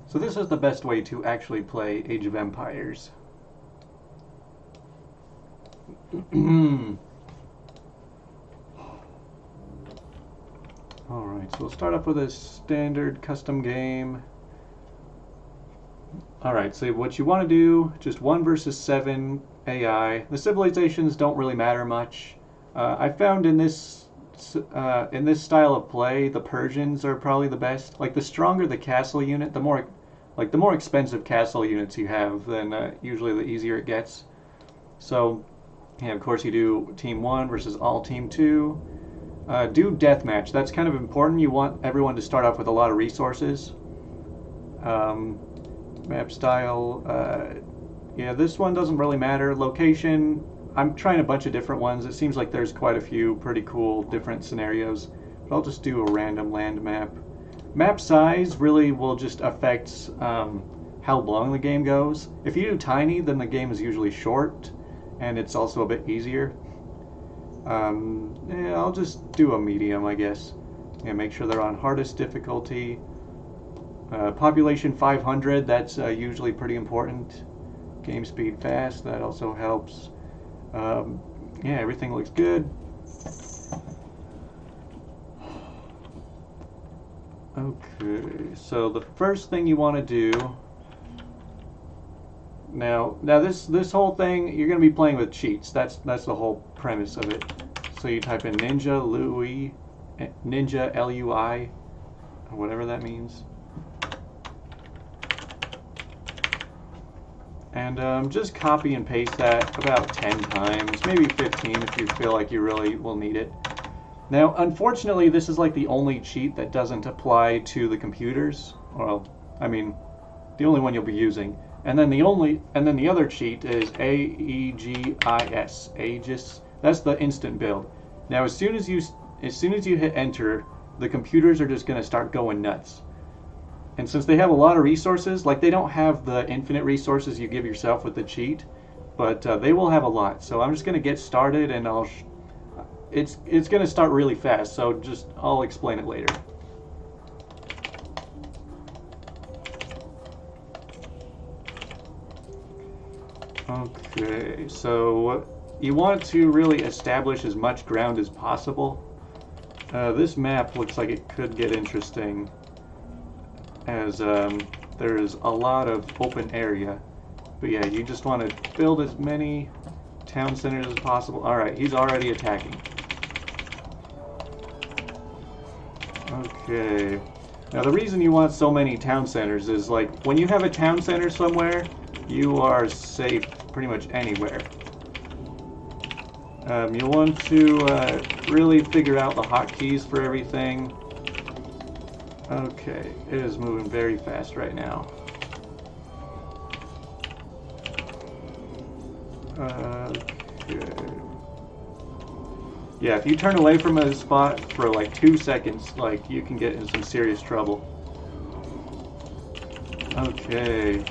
So this is the best way to actually play Age of Empires. Alright, so we'll start off with a standard custom game. Alright, so what you want to do, just 1 versus 7 AI. The civilizations don't really matter much. I found in this style of play, the Persians are probably the best. Like, the stronger the castle unit, the more expensive castle units you have, then usually the easier it gets. So, yeah, of course you do Team 1 versus all Team 2. Do deathmatch. That's kind of important. You want everyone to start off with a lot of resources. Map style. Yeah, this one doesn't really matter. Location. I'm trying a bunch of different ones. It seems like there's quite a few pretty cool different scenarios. But I'll just do a random land map. Map size really will just affect how long the game goes. If you do tiny, then the game is usually short, and it's also a bit easier. Yeah, I'll just do a medium, I guess. Yeah, make sure they're on hardest difficulty. Population 500, that's usually pretty important. Game speed fast, that also helps. Yeah, everything looks good. Okay, so the first thing you want to do now this whole thing, you're going to be playing with cheats. That's the whole premise of it. So you type in ninjalui, ninja LUI, or whatever that means, and just copy and paste that about 10 times, maybe 15 if you feel like you really will need it. Now, unfortunately, this is like the only cheat that doesn't apply to the computers. Well, I mean, the only one you'll be using. And then the other cheat is aegis, aegis. That's the instant build. Now, as soon as you hit enter, the computers are just going to start going nuts. And since they have a lot of resources, like, they don't have the infinite resources you give yourself with the cheat, but they will have a lot. So I'm just going to get started, and it's going to start really fast. So I'll explain it later. Okay, so you want to really establish as much ground as possible. This map looks like it could get interesting, as there's a lot of open area. But yeah, you just want to build as many town centers as possible. Alright, he's already attacking. Okay. Now the reason you want so many town centers is, like, when you have a town center somewhere, you are safe pretty much anywhere. You want to really figure out the hotkeys for everything. Okay, it is moving very fast right now. Okay. Yeah, if you turn away from a spot for like 2 seconds, like, you can get in some serious trouble. Okay.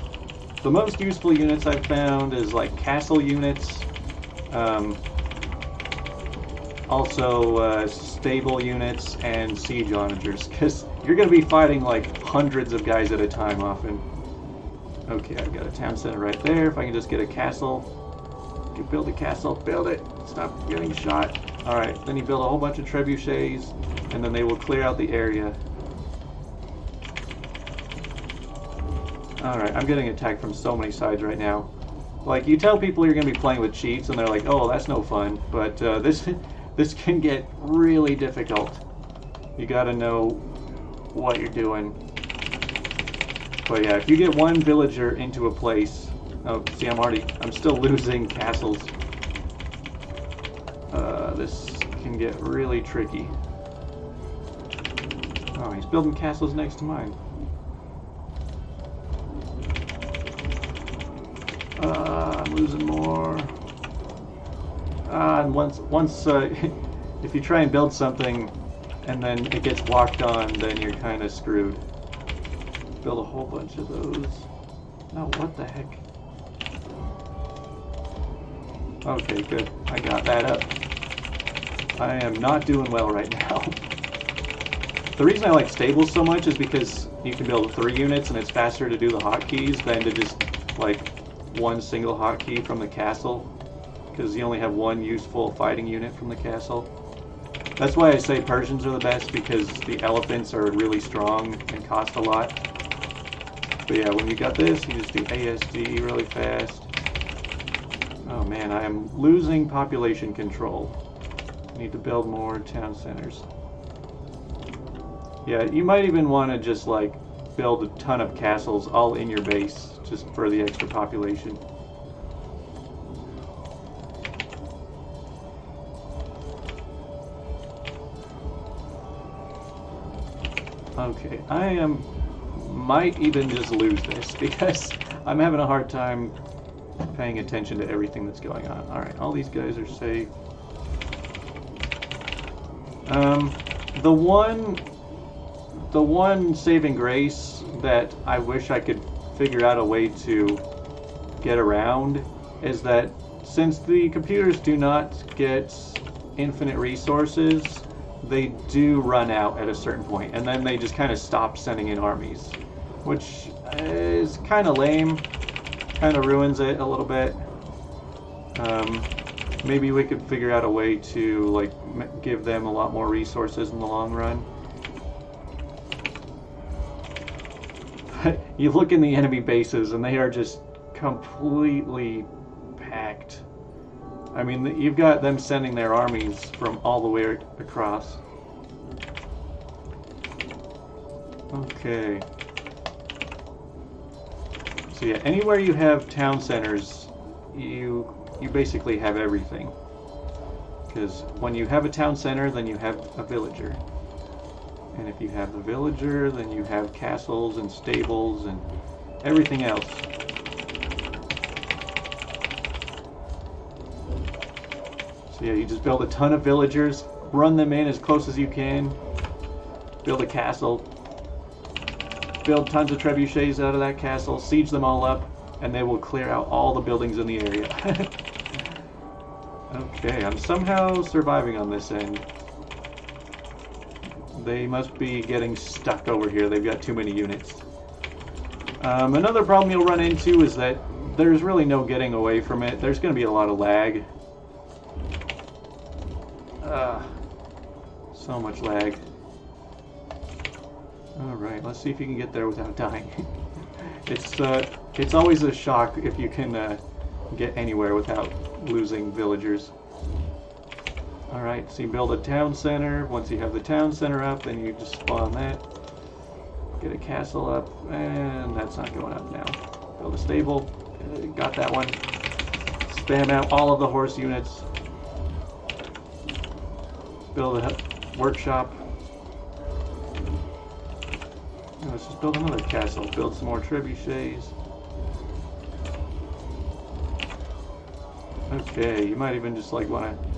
The most useful units I've found is like castle units, also stable units and siege onagers, because you're going to be fighting like hundreds of guys at a time often. Okay, I've got a town center right there. If I can just get a castle, you build a castle, build it, stop getting shot. Alright, then you build a whole bunch of trebuchets, and then they will clear out the area. Alright, I'm getting attacked from so many sides right now. Like, you tell people you're going to be playing with cheats, and they're like, oh, that's no fun. But this can get really difficult. You gotta know what you're doing. But yeah, if you get one villager into a place... Oh, see, I'm still losing castles. This can get really tricky. Oh, he's building castles next to mine. I'm losing more. And once if you try and build something and then it gets walked on, then you're kind of screwed. Build a whole bunch of those. Oh, what the heck? Okay, good. I got that up. I am not doing well right now. The reason I like stables so much is because you can build 3 units, and it's faster to do the hotkeys than to just like one single hotkey from the castle, because you only have one useful fighting unit from the castle. That's why I say Persians are the best, because the elephants are really strong and cost a lot. But yeah, when you got this, you just do ASD really fast. Oh man, I am losing population control. I need to build more town centers. Yeah, you might even want to just like build a ton of castles all in your base, just for the extra population. Okay, might even just lose this because I'm having a hard time paying attention to everything that's going on. Alright, all these guys are safe. The one saving grace that I wish I could figure out a way to get around is that since the computers do not get infinite resources, they do run out at a certain point, and then they just kind of stop sending in armies, which is kind of lame, kind of ruins it a little bit. Maybe we could figure out a way to like give them a lot more resources in the long run. You look in the enemy bases and they are just completely packed. I mean, you've got them sending their armies from all the way across. Okay. So yeah, anywhere you have town centers, you basically have everything. Because when you have a town center, then you have a villager. And if you have the villager, then you have castles and stables and everything else. So yeah, you just build a ton of villagers, run them in as close as you can, build a castle, build tons of trebuchets out of that castle, siege them all up, and they will clear out all the buildings in the area. Okay, I'm somehow surviving on this end. They must be getting stuck over here. They've got too many units. Another problem you'll run into is that there's really no getting away from it. There's going to be a lot of lag. So much lag. Alright, let's see if you can get there without dying. It's always a shock if you can get anywhere without losing villagers. Alright, so you build a town center. Once you have the town center up, then you just spawn that. Get a castle up, and that's not going up now. Build a stable. Got that one. Spam out all of the horse units. Build a workshop. Let's just build another castle. Build some more trebuchets. Okay, you might even just like want to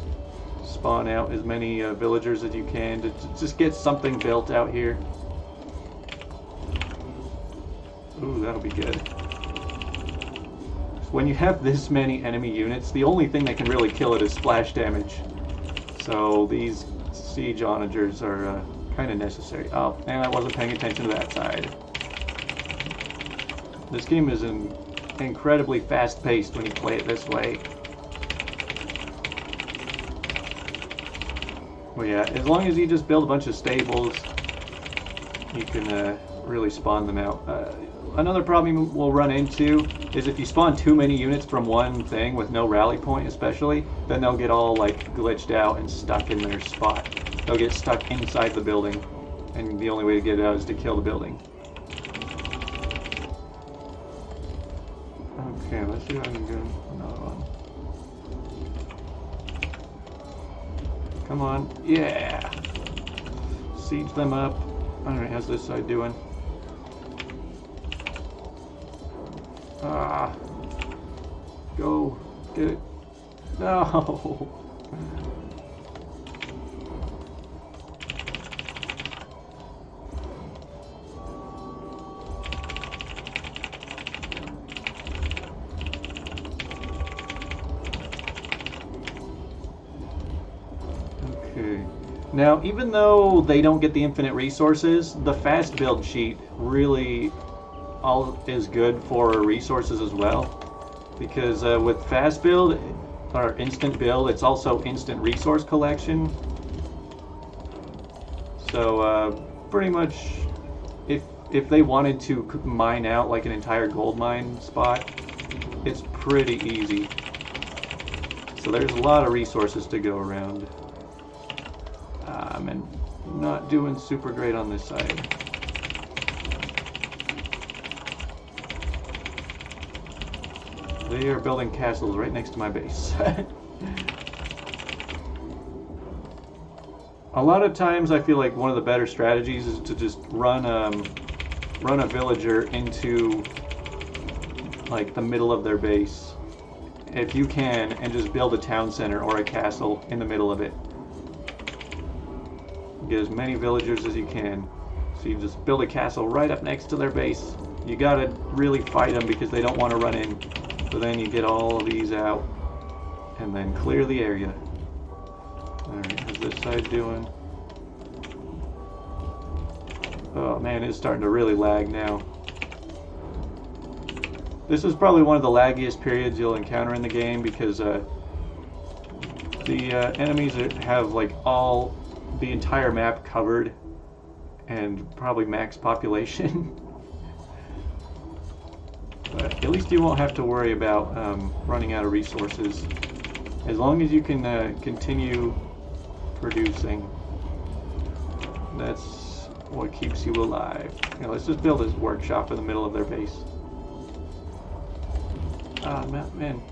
spawn out as many villagers as you can to just get something built out here. Ooh, that'll be good. When you have this many enemy units, the only thing that can really kill it is splash damage. So these siege onagers are kind of necessary. Oh, and I wasn't paying attention to that side. This game is incredibly fast-paced when you play it this way. Well, yeah, as long as you just build a bunch of stables, you can really spawn them out. Another problem we'll run into is if you spawn too many units from one thing with no rally point especially, then they'll get all like glitched out and stuck in their spot. They'll get stuck inside the building, and the only way to get out is to kill the building. Okay, let's see if I can do another one. Come on, yeah! Siege them up. Alright, how's this side doing? Ah! Go! Get it! No! Now, even though they don't get the infinite resources, the fast build cheat really all is good for resources as well. Because with fast build, or instant build, it's also instant resource collection. So pretty much, if they wanted to mine out like an entire gold mine spot, it's pretty easy. So there's a lot of resources to go around. And not doing super great on this side. They are building castles right next to my base. A lot of times I feel like one of the better strategies is to just run a villager into like the middle of their base, if you can, and just build a town center or a castle in the middle of it. Get as many villagers as you can. So you just build a castle right up next to their base. You gotta really fight them because they don't want to run in. So then you get all of these out and then clear the area. Alright, how's this side doing? Oh man, it's starting to really lag now. This is probably one of the laggiest periods you'll encounter in the game because the enemies have like the entire map covered and probably max population. But at least you won't have to worry about running out of resources. As long as you can continue producing, that's what keeps you alive. You know, let's just build this workshop in the middle of their base. Ah, man.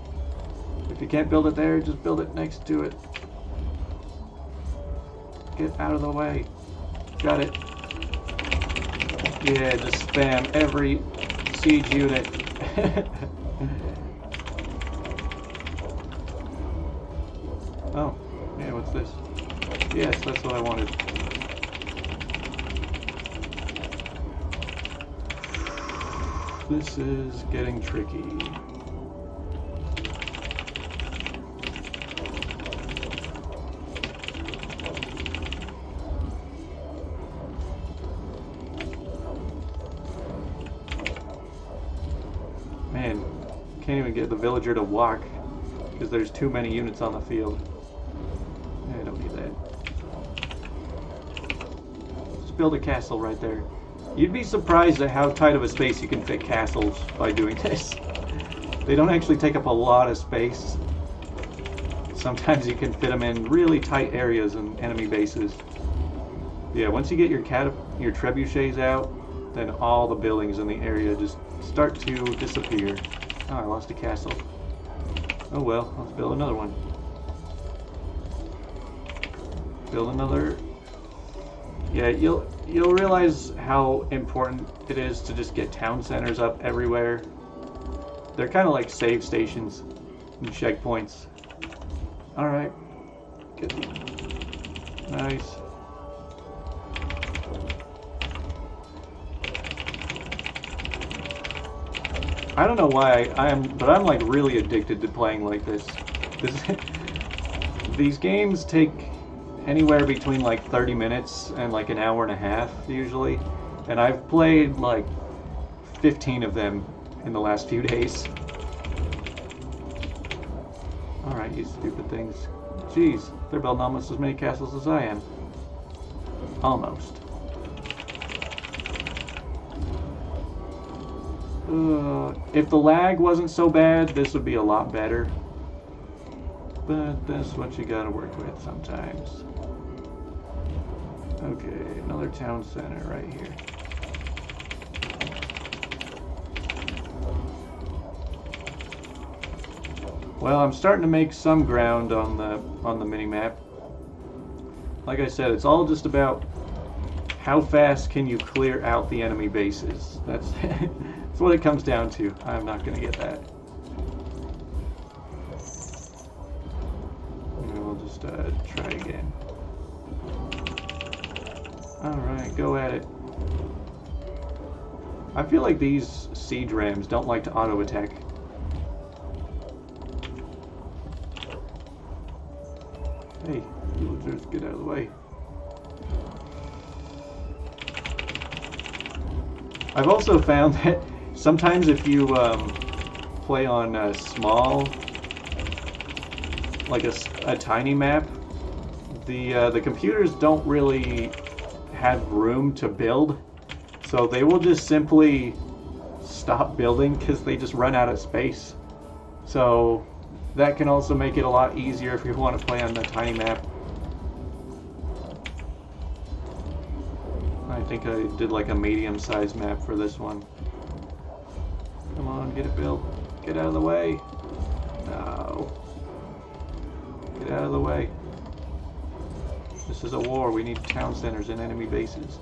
If you can't build it there, just build it next to it. Get out of the way. Got it. Yeah, just spam every siege unit. Oh, yeah, what's this? Yes, that's what I wanted. This is getting tricky. Man, can't even get the villager to walk because there's too many units on the field. I don't need that. Just build a castle right there. You'd be surprised at how tight of a space you can fit castles by doing this. They don't actually take up a lot of space. Sometimes you can fit them in really tight areas in enemy bases. Yeah, once you get your trebuchets out, then all the buildings in the area just start to disappear. Oh, I lost a castle. Oh well, let's build another one. Build another. Yeah, you'll realize how important it is to just get town centers up everywhere. They're kind of like save stations and checkpoints. Alright. Get these. Nice. I don't know why but I'm like really addicted to playing like this. These games take anywhere between like 30 minutes and like an hour and a half usually, and I've played like 15 of them in the last few days. Alright, you stupid things. Jeez, they're building almost as many castles as I am. Almost. If the lag wasn't so bad, this would be a lot better. But that's what you gotta work with sometimes. Okay, another town center right here. Well, I'm starting to make some ground on the mini-map. Like I said, it's all just about how fast can you clear out the enemy bases. That's that's what it comes down to. I'm not going to get that. And we'll just try again. Alright, go at it. I feel like these siege rams don't like to auto-attack. Hey, villagers, get out of the way. I've also found that sometimes if you play on a small, like a tiny map, the computers don't really have room to build, so they will just simply stop building because they just run out of space. So that can also make it a lot easier if you want to play on a tiny map. I think I did like a medium-sized map for this one. Come on, get it built. Get out of the way. No. Get out of the way. This is a war. We need town centers and enemy bases.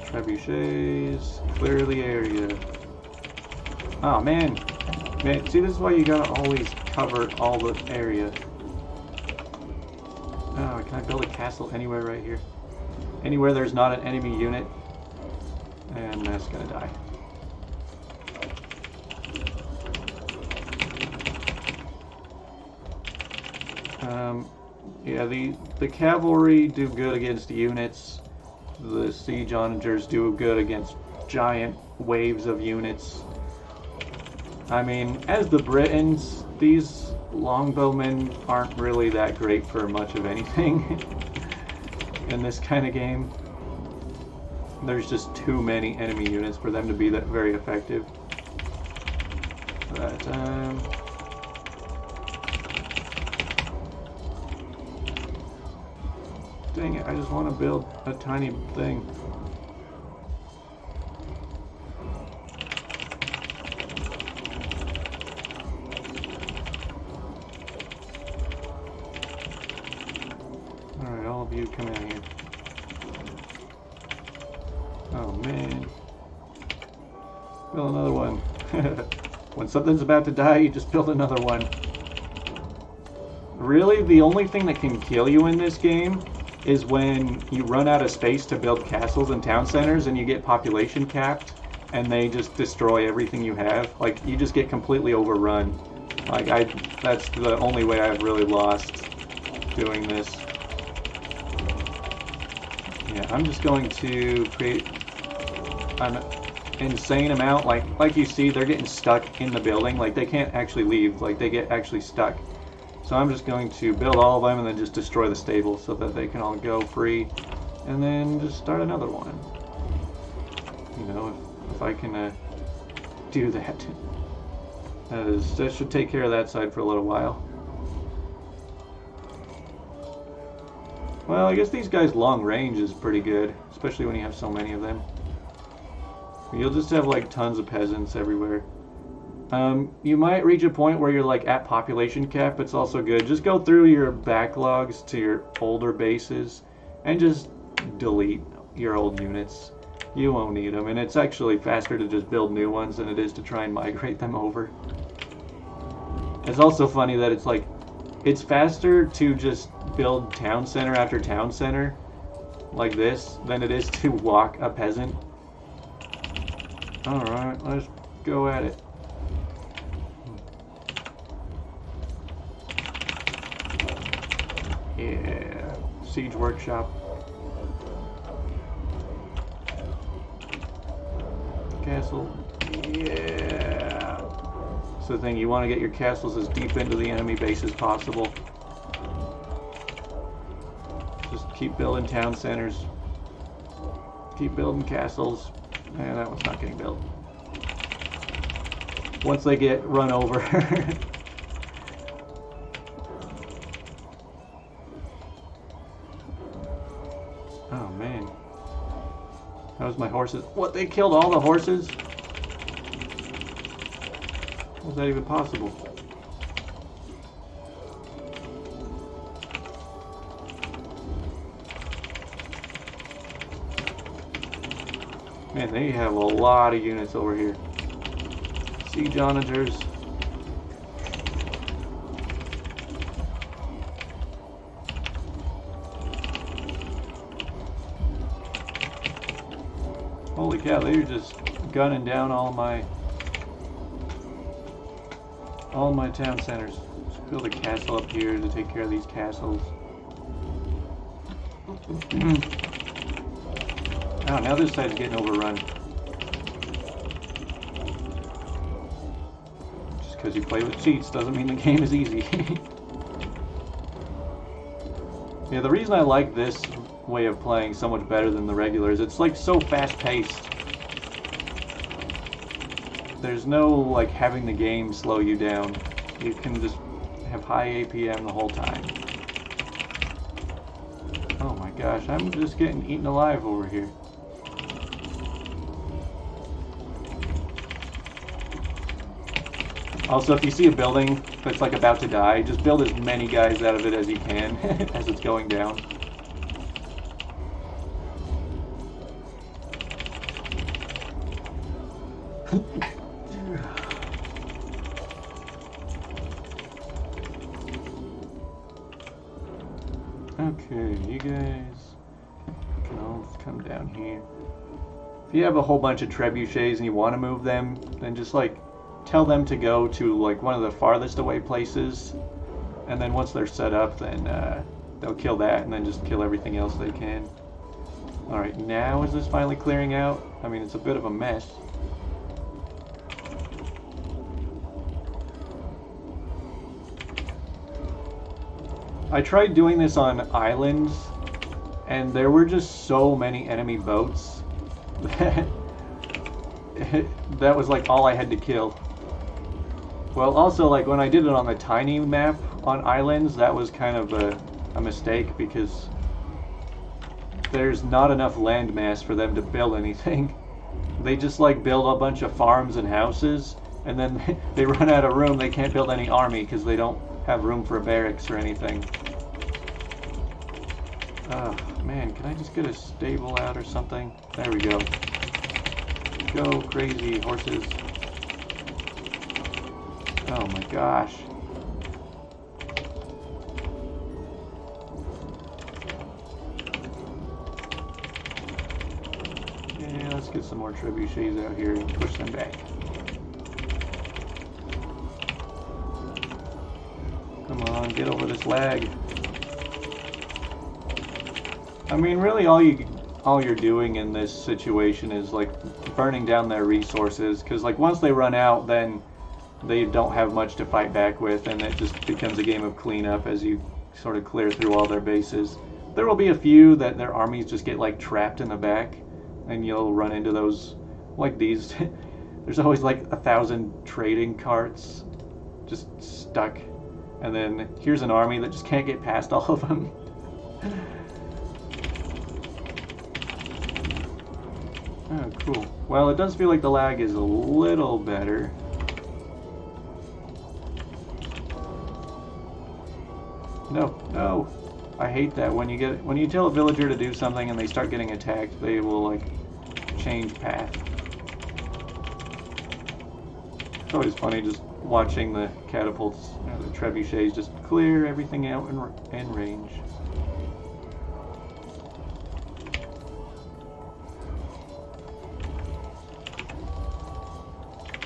Trebuchets. Clear the area. Oh, man. Man, see, this is why you gotta always cover all the area. Oh, can I build a castle anywhere right here? Anywhere there's not an enemy unit. And that's gonna die. Yeah, the cavalry do good against units. The siege onagers do good against giant waves of units. I mean, as the Britons, these longbowmen aren't really that great for much of anything in this kind of game. There's just too many enemy units for them to be that very effective. But, dang it, I just want to build a tiny thing. Alright, all of you come in here. Oh man. Build another one. When something's about to die, you just build another one. Really, the only thing that can kill you in this game is when you run out of space to build castles and town centers and you get population capped and they just destroy everything you have. Like, you just get completely overrun. Like, that's the only way I've really lost doing this. Yeah, I'm just going to create an insane amount. Like you see, they're getting stuck in the building. Like, they can't actually leave. Like, they get actually stuck. So I'm just going to build all of them and then just destroy the stable so that they can all go free. And then just start another one. You know, if I can do that. That should take care of that side for a little while. Well, I guess these guys' long range is pretty good, especially when you have so many of them. You'll just have like tons of peasants everywhere. You might reach a point where you're like at population cap. It's also good. Just go through your backlogs to your older bases and just delete your old units. You won't need them, and it's actually faster to just build new ones than it is to try and migrate them over. It's also funny that it's like, it's faster to just build town center after town center like this than it is to walk a peasant. Alright, let's go at it. Yeah, siege workshop. Castle. Yeah. So the thing, you want to get your castles as deep into the enemy base as possible. Just keep building town centers. Keep building castles. And that one's not getting built. Once they get run over. Oh man. That was my horses. What, they killed all the horses? How was that even possible? Man, they have a lot of units over here. Siege onagers. Holy cow, they're just gunning down all my town centers. Just build a castle up here to take care of these castles. Oh, now this side's getting overrun. Just because you play with cheats doesn't mean the game is easy. Yeah, the reason I like this way of playing so much better than the regular is it's like so fast-paced. There's no like having the game slow you down. You can just have high APM the whole time. Oh my gosh, I'm just getting eaten alive over here. Also, if you see a building that's like about to die, just build as many guys out of it as you can as it's going down. Okay, you guys can all come down here. If you have a whole bunch of trebuchets and you want to move them, then just like tell them to go to like one of the farthest away places, and then once they're set up, then they'll kill that and then just kill everything else they can. Alright, now is this finally clearing out? I mean, it's a bit of a mess. I tried doing this on islands, and there were just so many enemy boats that that was like all I had to kill. Well, also, like, when I did it on the tiny map on islands, that was kind of a mistake, because there's not enough land mass for them to build anything. They just, like, build a bunch of farms and houses, and then they run out of room. They can't build any army, because they don't have room for barracks or anything. Oh, man, can I just get a stable out or something? There we go. Go crazy, horses. Oh my gosh. Yeah, let's get some more trebuchets out here and push them back. Come on, get over this lag. I mean, really all you're doing in this situation is like burning down their resources, because like once they run out, then they don't have much to fight back with, and it just becomes a game of cleanup as you sort of clear through all their bases. There will be a few that their armies just get like trapped in the back, and you'll run into those, like these. There's always like 1,000 trading carts just stuck, and then here's an army that just can't get past all of them. Oh, cool. Well, it does feel like the lag is a little better. No, no. I hate that when you tell a villager to do something and they start getting attacked, they will like change path. It's always funny just watching the catapults, the trebuchets just clear everything out in range.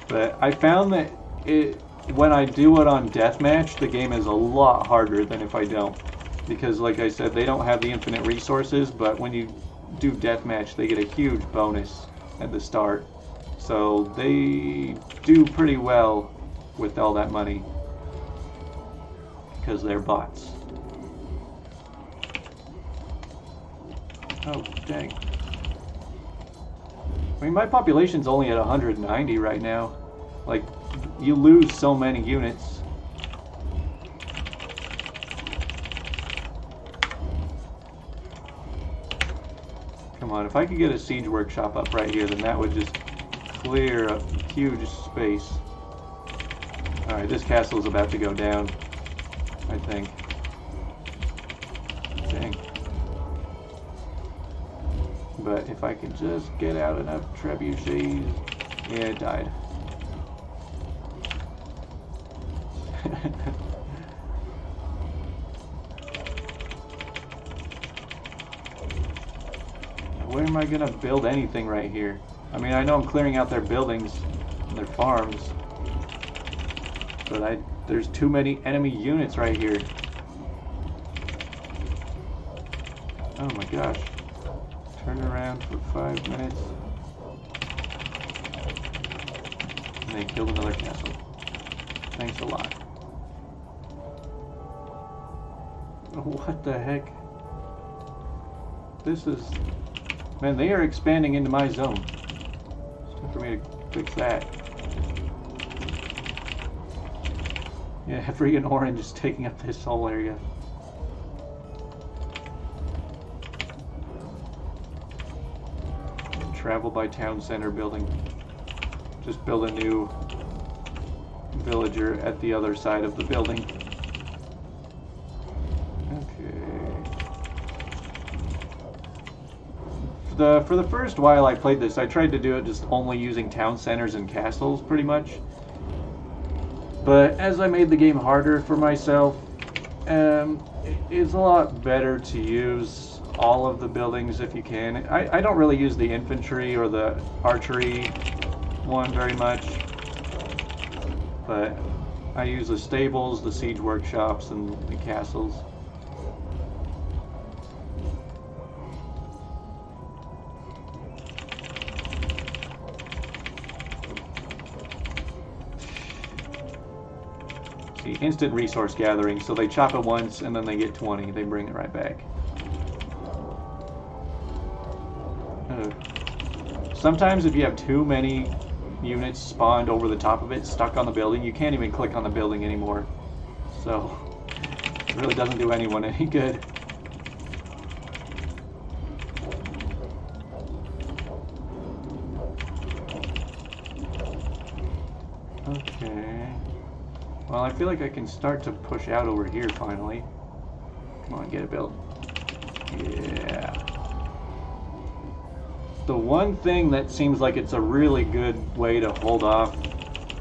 But I found that when I do it on deathmatch, the game is a lot harder than if I don't. Because like I said, they don't have the infinite resources, but when you do deathmatch, they get a huge bonus at the start. So they do pretty well with all that money, because they're bots. Oh, dang. I mean, my population's only at 190 right now. Like, you lose so many units. Come on, if I could get a siege workshop up right here, then that would just clear a huge space. Alright, this castle is about to go down, I think. Dang. But if I can just get out enough trebuchets... Yeah, it died. Where am I gonna build anything right here? I mean, I know I'm clearing out their buildings and their farms, but there's too many enemy units right here. Oh my gosh. Turn around for 5 minutes. And they killed another castle. Thanks a lot. What the heck? This is... Man, they are expanding into my zone. It's time for me to fix that. Yeah, freaking orange is taking up this whole area. Travel by town center building. Just build a new villager at the other side of the building. For the first while I played this, I tried to do it just only using town centers and castles, pretty much. But as I made the game harder for myself, it's a lot better to use all of the buildings if you can. I don't really use the infantry or the archery one very much, but I use the stables, the siege workshops, and the castles. Instant resource gathering, so they chop it once and then they get 20, they bring it right back. Sometimes if you have too many units spawned over the top of it, stuck on the building, you can't even click on the building anymore. So it really doesn't do anyone any good. Okay. Well, I feel like I can start to push out over here finally. Come on, get it built. Yeah. The one thing that seems like it's a really good way to hold off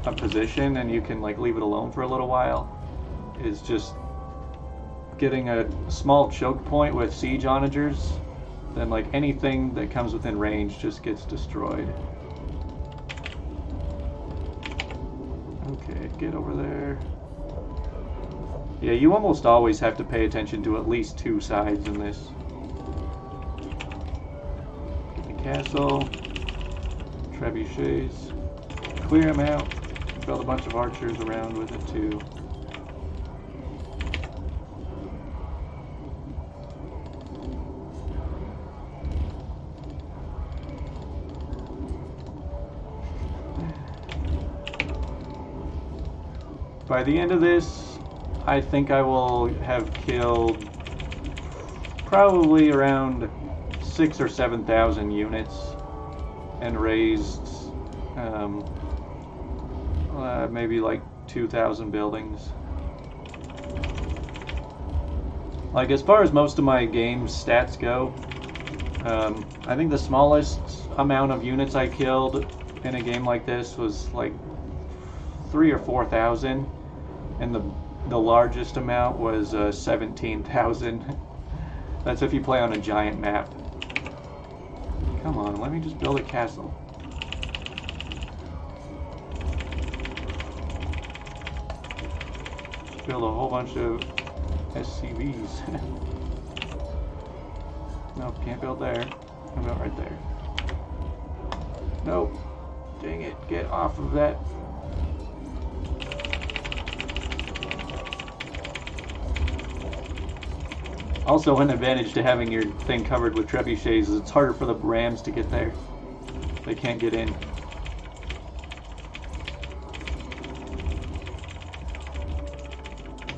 a position and you can like leave it alone for a little while is just getting a small choke point with siege onagers. Then like anything that comes within range just gets destroyed. Okay, get over there. Yeah, you almost always have to pay attention to at least two sides in this. Get the castle, trebuchets, clear them out, build a bunch of archers around with it too. By the end of this, I think I will have killed probably around 6,000 or 7,000 units and raised maybe like 2,000 buildings. Like as far as most of my game's stats go, I think the smallest amount of units I killed in a game like this was like 3,000 or 4,000. And the largest amount was 17,000. That's if you play on a giant map. Come on, let me just build a castle. Just build a whole bunch of SCVs. Nope, can't build there. How about right there? Nope. Dang it, get off of that. Also, an advantage to having your thing covered with trebuchets is it's harder for the rams to get there. They can't get in.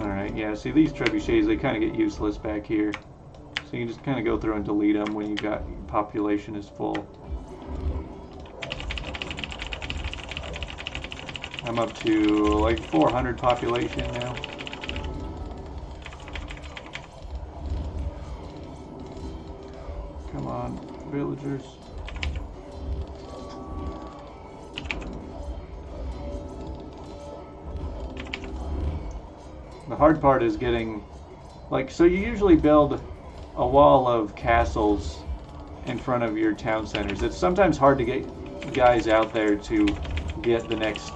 Alright, yeah, see these trebuchets, they kind of get useless back here. So you just kind of go through and delete them when you got your population is full. I'm up to like 400 population now. Come on, villagers. The hard part is getting, like, so you usually build a wall of castles in front of your town centers. It's sometimes hard to get guys out there to get the next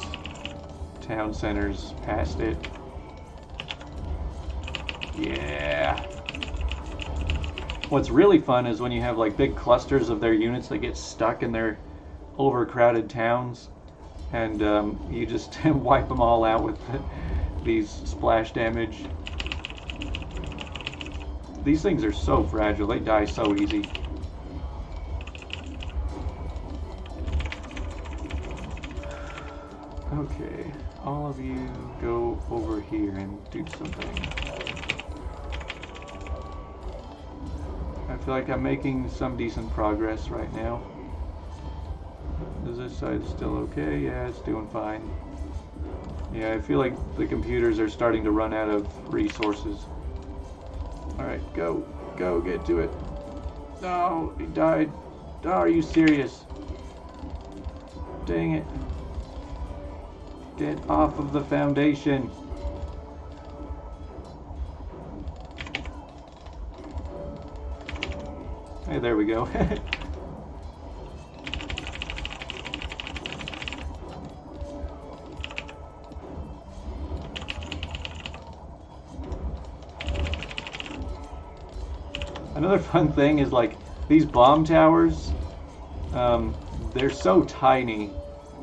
town centers past it. Yeah. What's really fun is when you have like big clusters of their units that get stuck in their overcrowded towns, and you just wipe them all out with these splash damage. These things are so fragile, they die so easy. Okay, all of you go over here and do something. I feel like I'm making some decent progress right now. Is this side still okay? Yeah, it's doing fine. Yeah, I feel like the computers are starting to run out of resources. Alright, go. Go, get to it. No, he died. Oh, are you serious? Dang it. Get off of the foundation. Hey, there we go. Another fun thing is like these bomb towers, they're so tiny,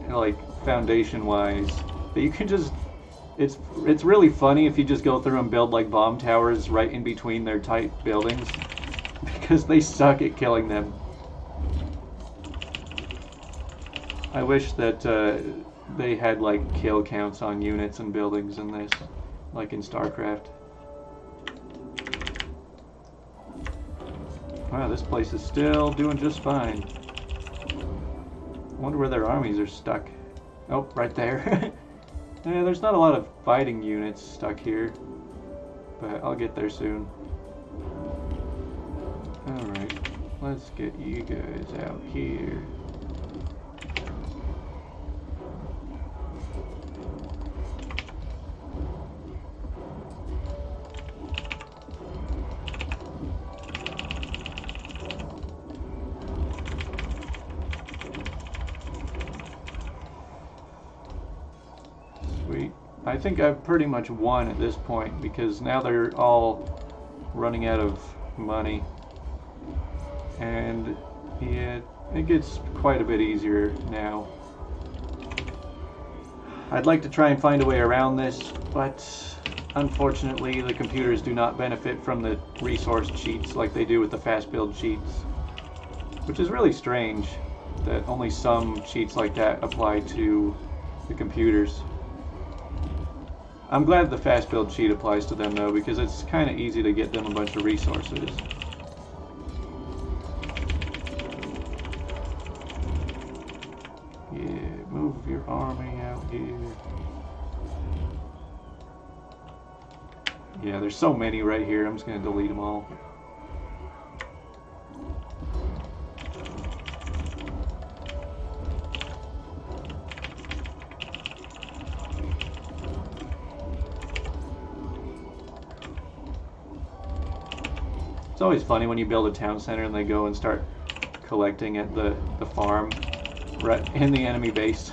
like foundation wise, that you can just, it's really funny if you just go through and build like bomb towers right in between their tight buildings, because they suck at killing them. I wish that they had like kill counts on units and buildings in this, like in StarCraft. Wow, this place is still doing just fine. I wonder where their armies are stuck. Oh, right there. Yeah, there's not a lot of fighting units stuck here, but I'll get there soon. Alright, let's get you guys out here. I think I've pretty much won at this point, because now they're all running out of money. And yeah, it gets quite a bit easier now. I'd like to try and find a way around this, but unfortunately the computers do not benefit from the resource cheats like they do with the fast build cheats. Which is really strange that only some cheats like that apply to the computers. I'm glad the fast build cheat applies to them though, because it's kind of easy to get them a bunch of resources. Yeah, move your army out here. Yeah, there's so many right here, I'm just going to delete them all. It's always funny when you build a town center and they go and start collecting at the farm right in the enemy base.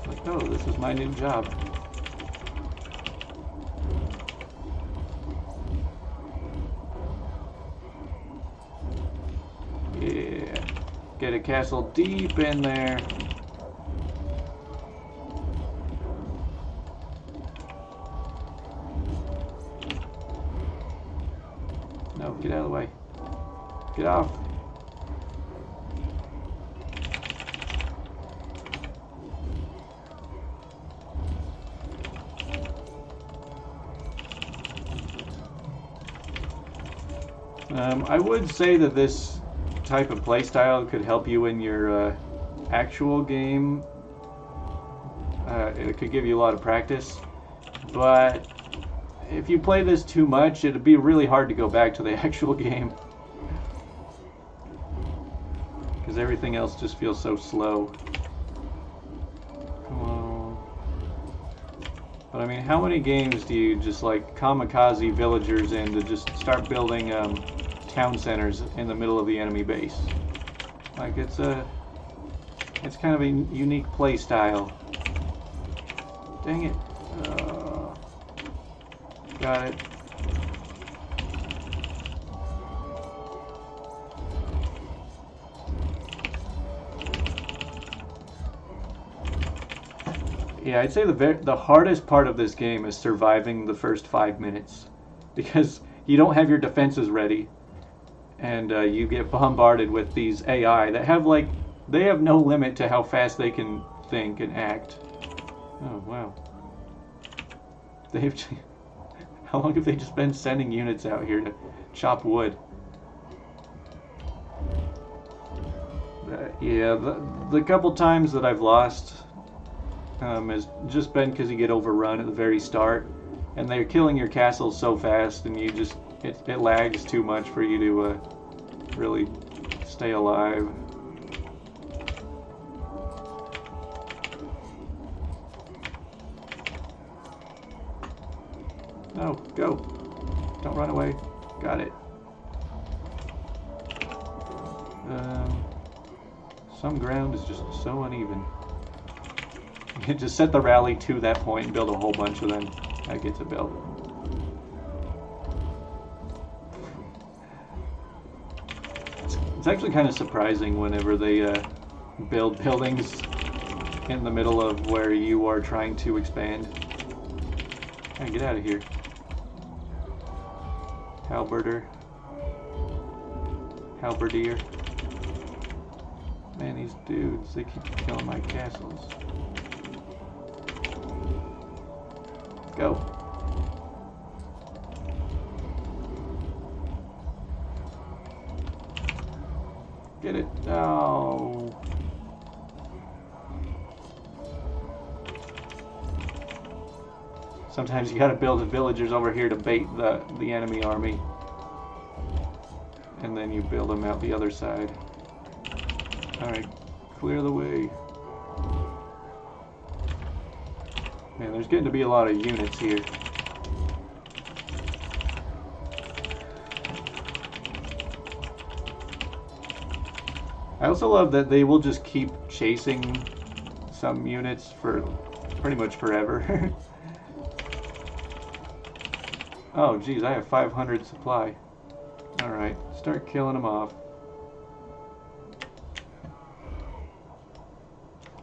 Like, oh, this is my new job. Yeah, get a castle deep in there. No, get out of the way. Get off. I would say that this type of playstyle could help you in your actual game. It could give you a lot of practice, but if you play this too much, it'd be really hard to go back to the actual game. Because everything else just feels so slow. Come on. But I mean, how many games do you just like kamikaze villagers in to just start building town centers in the middle of the enemy base? Like, it's kind of a unique play style. Dang it. Got it. Yeah, I'd say the hardest part of this game is surviving the first 5 minutes, because you don't have your defenses ready, and you get bombarded with these AI that have they have no limit to how fast they can think and act. Oh wow, they've how long have they just been sending units out here to chop wood? Yeah, the couple times that I've lost has just been because you get overrun at the very start, and they're killing your castles so fast, and you just it lags too much for you to really stay alive. No, go! Don't run away. Got it. Some ground is just so uneven. You just set the rally to that point and build a whole bunch of them. That gets it built. It's actually kind of surprising whenever they build buildings in the middle of where you are trying to expand. Hey, get out of here. Halberdier. Halberdier. Man, these dudes, they keep killing my castles. Go. Get it. Oh. Sometimes you gotta build the villagers over here to bait the enemy army. And then you build them out the other side. Alright, clear the way. Man, there's getting to be a lot of units here. I also love that they will just keep chasing some units for pretty much forever. Oh, geez, I have 500 supply. Alright, start killing them off.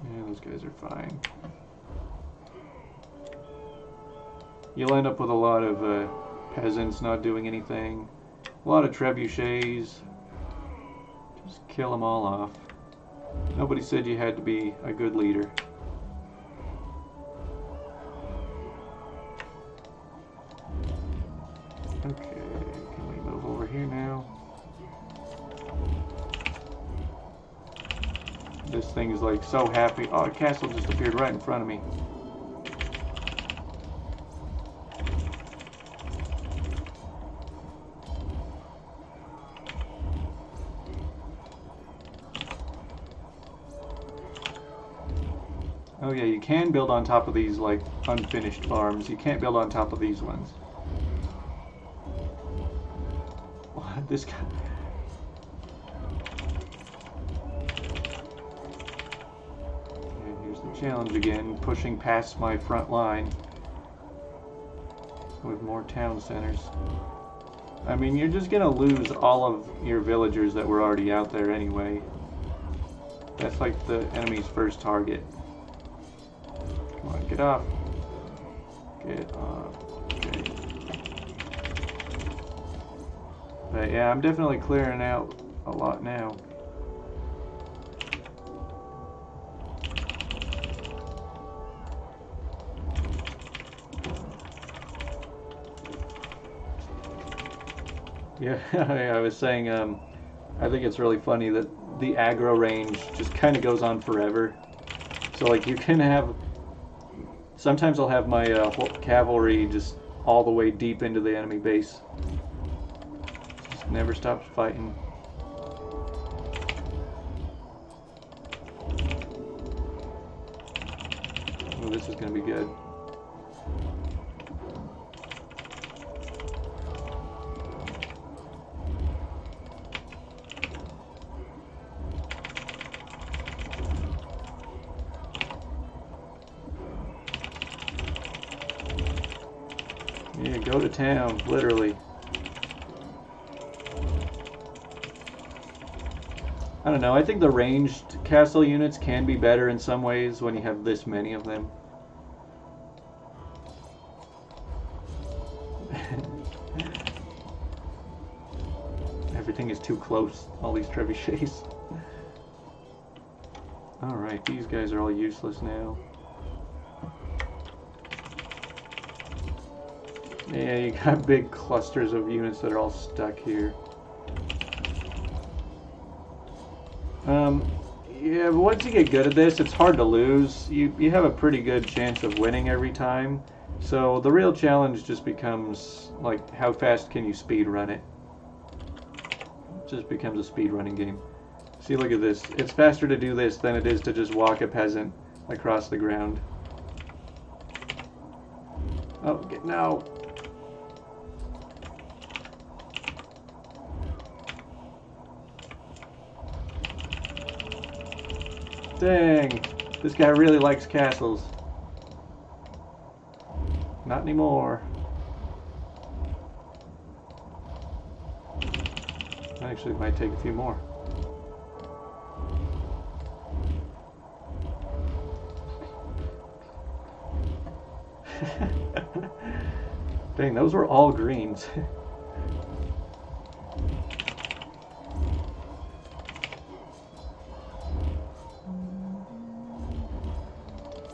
Yeah, those guys are fine. You'll end up with a lot of peasants not doing anything. A lot of trebuchets. Just kill them all off. Nobody said you had to be a good leader. Okay, can we move over here now? This thing's like so happy. Oh, a castle just appeared right in front of me. Oh yeah, you can build on top of these like unfinished farms. You can't build on top of these ones. What? This guy... And here's the challenge again, pushing past my front line with more town centers. I mean, you're just gonna lose all of your villagers that were already out there anyway. That's like the enemy's first target. Come on, get off. Get off. Okay. But yeah, I'm definitely clearing out a lot now. Yeah, I was saying, I think it's really funny that the aggro range just kind of goes on forever. So like you can have, sometimes I'll have my cavalry just all the way deep into the enemy base. Just never stops fighting. Oh, this is going to be good. Yeah, go to town, literally. I don't know, I think the ranged castle units can be better in some ways when you have this many of them. is too close, all these trebuchets. Alright, these guys are all useless now. Yeah, you got big clusters of units that are all stuck here. Yeah, but once you get good at this, it's hard to lose. You have a pretty good chance of winning every time. So the real challenge just becomes, like, how fast can you speed run it? It just becomes a speed running game. See, look at this. It's faster to do this than it is to just walk a peasant across the ground. Oh, no. Dang, this guy really likes castles. Not anymore. Actually, it might take a few more. Dang, those were all greens.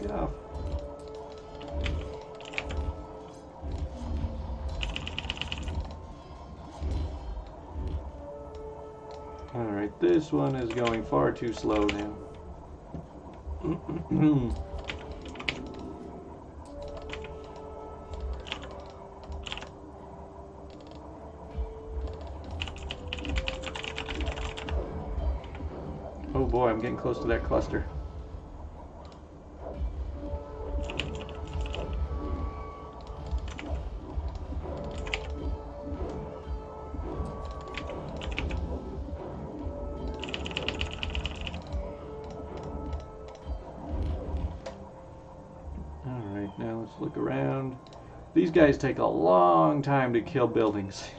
Get off. Alright, this one is going far too slow now. Oh boy, I'm getting close to that cluster. Alright, now let's look around. These guys take a long time to kill buildings.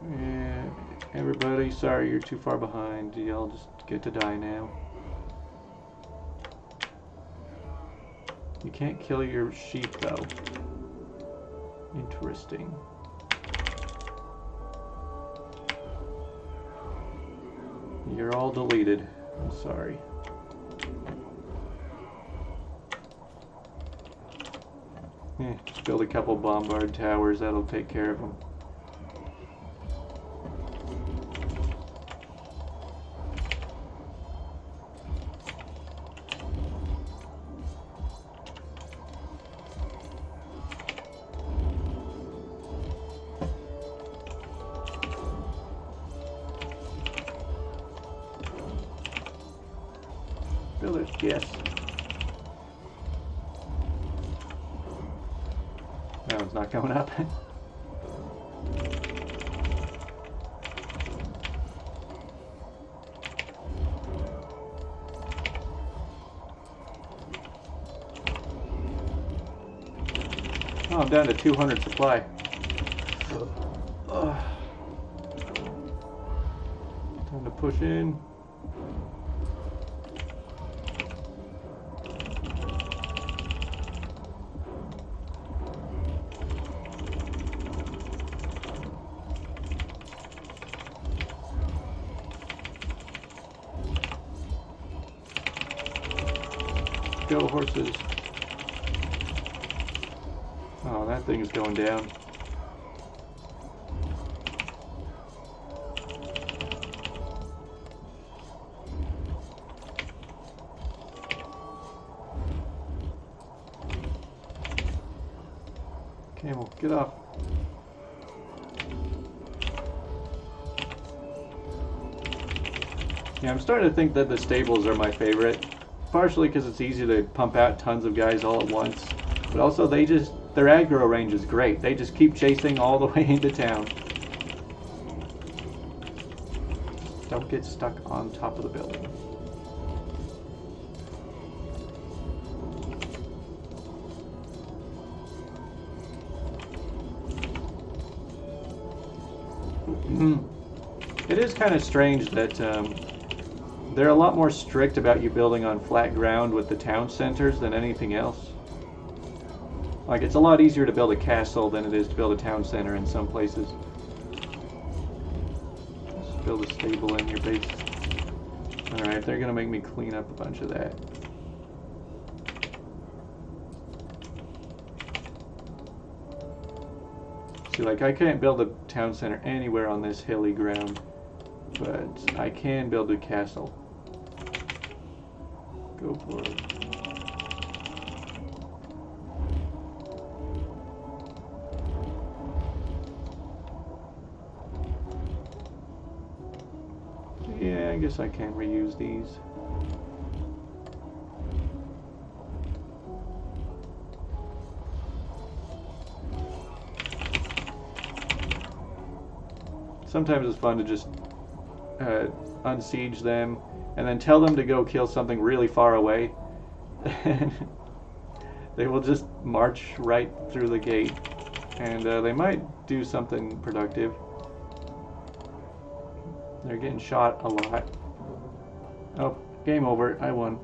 Yeah, everybody, sorry you're too far behind. Y'all just get to die now. You can't kill your sheep though. Interesting. You're all deleted. I'm sorry. Just build a couple bombard towers. That'll take care of them. Builders, yes. That one's not going up. Oh, I'm down to 200 supply. Time to push in. Go, horses. Oh, that thing is going down. Camel, get off. Yeah, I'm starting to think that the stables are my favorite. Partially because it's easy to pump out tons of guys all at once, but also their aggro range is great. They just keep chasing all the way into town. Don't get stuck on top of the building. It is kind of strange that they're a lot more strict about you building on flat ground with the town centers than anything else. Like, it's a lot easier to build a castle than it is to build a town center in some places. Just build a stable in your base. Alright, they're gonna make me clean up a bunch of that. See, like, I can't build a town center anywhere on this hilly ground, but I can build a castle. Go for it. Yeah, I guess I can reuse these. Sometimes it's fun to just unsiege them and then tell them to go kill something really far away. They will just march right through the gate, and they might do something productive. They're getting shot a lot. Oh, game over. I won.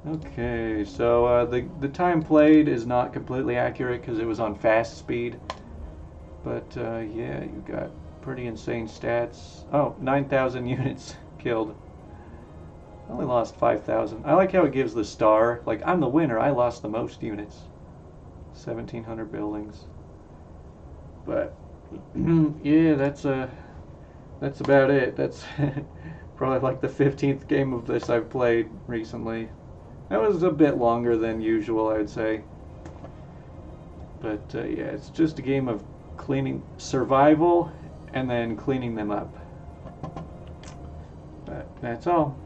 Okay, so the time played is not completely accurate because it was on fast speed. But yeah, you got pretty insane stats. Oh, 9,000 units killed. I only lost 5,000. I like how it gives the star. Like, I'm the winner. I lost the most units. 1,700 buildings. But yeah, that's about it. That's probably like the 15th game of this I've played recently. That was a bit longer than usual, I would say. But yeah, it's just a game of cleaning survival and then cleaning them up. But that's all.